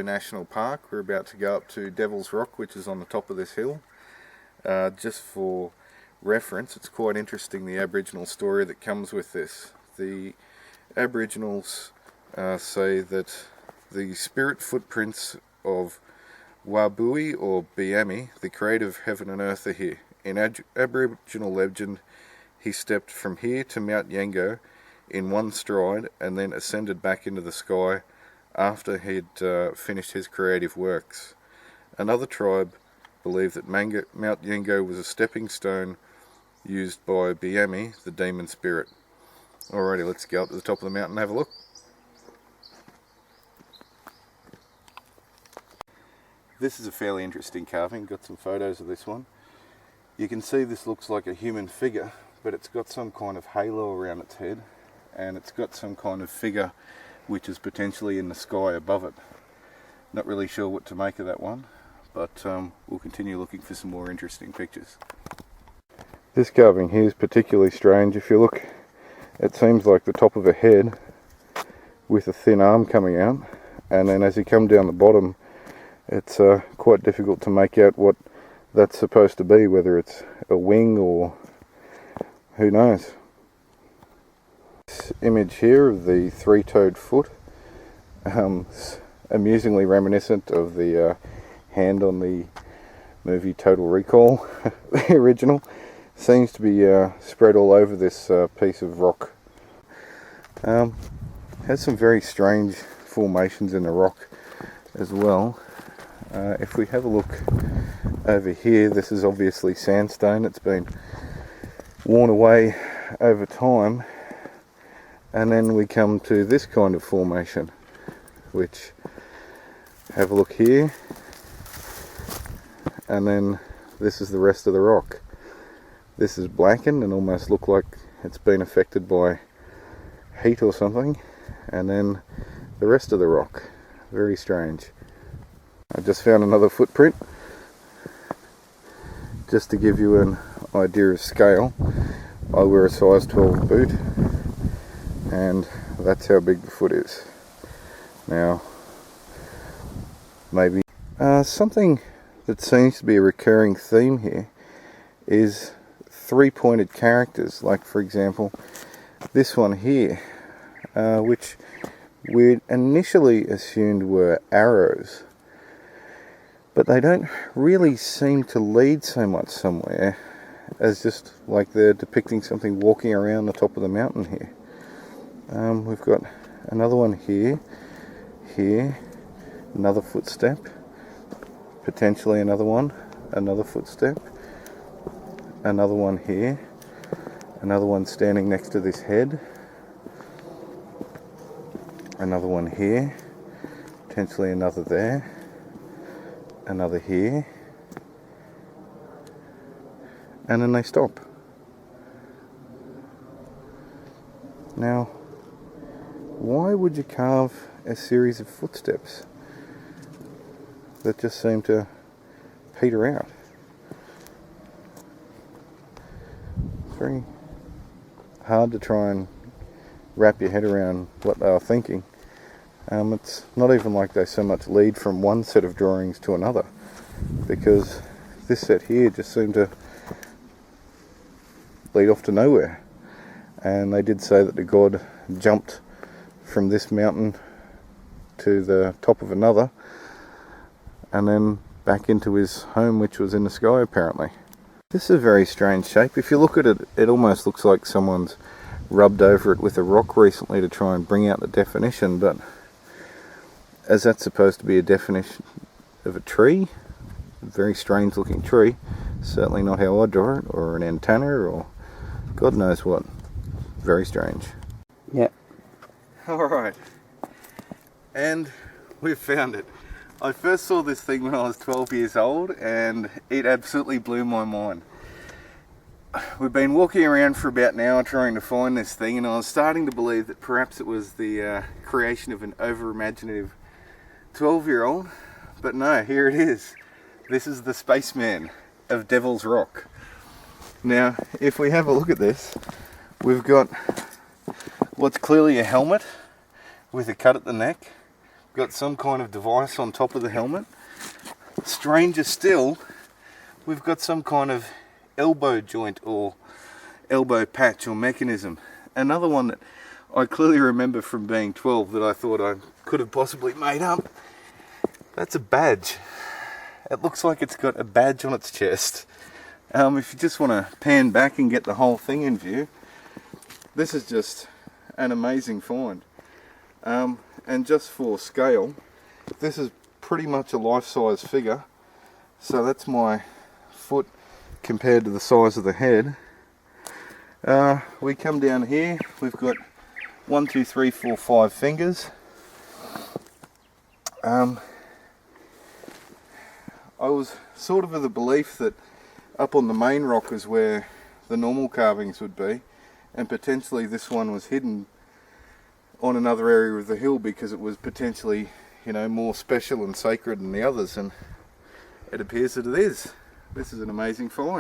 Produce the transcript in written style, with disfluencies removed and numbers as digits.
National Park. We're about to go up to Devil's Rock, which is on the top of this hill. Just for reference, it's quite interesting, the Aboriginal story that comes with this. The Aboriginals say that the spirit footprints of Wabui or Biami, the creator of heaven and earth, are here. In Aboriginal legend, he stepped from here to Mount Yango in one stride and then ascended back into the sky after he'd finished his creative works. Another tribe believed that Mount Yango was a stepping stone used by Biami, the demon spirit. Alrighty, let's go up to the top of the mountain and have a look. This is a fairly interesting carving. Got some photos of this one. You can see this looks like a human figure, but it's got some kind of halo around its head, and it's got some kind of figure which is potentially in the sky above it. Not really sure what to make of that one, but we'll continue looking for some more interesting pictures. This carving here is particularly strange. If you look, it seems like the top of a head with a thin arm coming out, and then as you come down the bottom, it's quite difficult to make out what that's supposed to be, whether it's a wing or who knows. This image here of the three-toed foot, amusingly reminiscent of the hand on the movie Total Recall, the original, seems to be spread all over this piece of rock. Has some very strange formations in the rock as well. If we have a look over here, this is obviously sandstone. It's been worn away over time. And then we come to this kind of formation, which, have a look here, and then this is the rest of the rock. This is blackened and almost look like it's been affected by heat or something, and then the rest of the rock. Very strange. I just found another footprint, just to give you an idea of scale. I wear a size 12 boot, and that's how big the foot is. Now, maybe something that seems to be a recurring theme here is three-pointed characters, like for example this one here, which we initially assumed were arrows, but they don't really seem to lead so much somewhere as just like they're depicting something walking around the top of the mountain here. We've got another one here, another footstep, potentially another footstep, another one here, another one standing next to this head, another one here, potentially another there, another here, and then they stop. Now, why would you carve a series of footsteps that just seem to peter out? It's very hard to try and wrap your head around what they were thinking. It's not even like they so much lead from one set of drawings to another, because this set here just seemed to lead off to nowhere. And they did say that the god jumped from this mountain to the top of another and then back into his home, which was in the sky apparently. This is a very strange shape. If you look at it, it almost looks like someone's rubbed over it with a rock recently to try and bring out the definition, but as that's supposed to be a definition of a tree, a very strange looking tree, certainly not how I draw it, or an antenna, or God knows what. Very strange. Yeah. Alright, and we've found it. I first saw this thing when I was 12 years old, and it absolutely blew my mind. We've been walking around for about an hour trying to find this thing, and I was starting to believe that perhaps it was the creation of an over-imaginative 12-year-old, but no, here it is. This is the spaceman of Devil's Rock. Now, if we have a look at this, we've got what's clearly a helmet with a cut at the neck, got some kind of device on top of the helmet. Stranger still, we've got some kind of elbow joint or elbow patch or mechanism. Another one that I clearly remember from being 12 that I thought I could have possibly made up. That's a badge. It looks like it's got a badge on its chest. If you just want to pan back and get the whole thing in view, this is just an amazing find. And just for scale, this is pretty much a life-size figure. So that's my foot compared to the size of the head. We come down here, we've got 1, 2, 3, 4, 5 fingers. I was sort of the belief that up on the main rock is where the normal carvings would be, and potentially this one was hidden on another area of the hill because it was potentially, you know, more special and sacred than the others, and it appears that it is. This is an amazing find.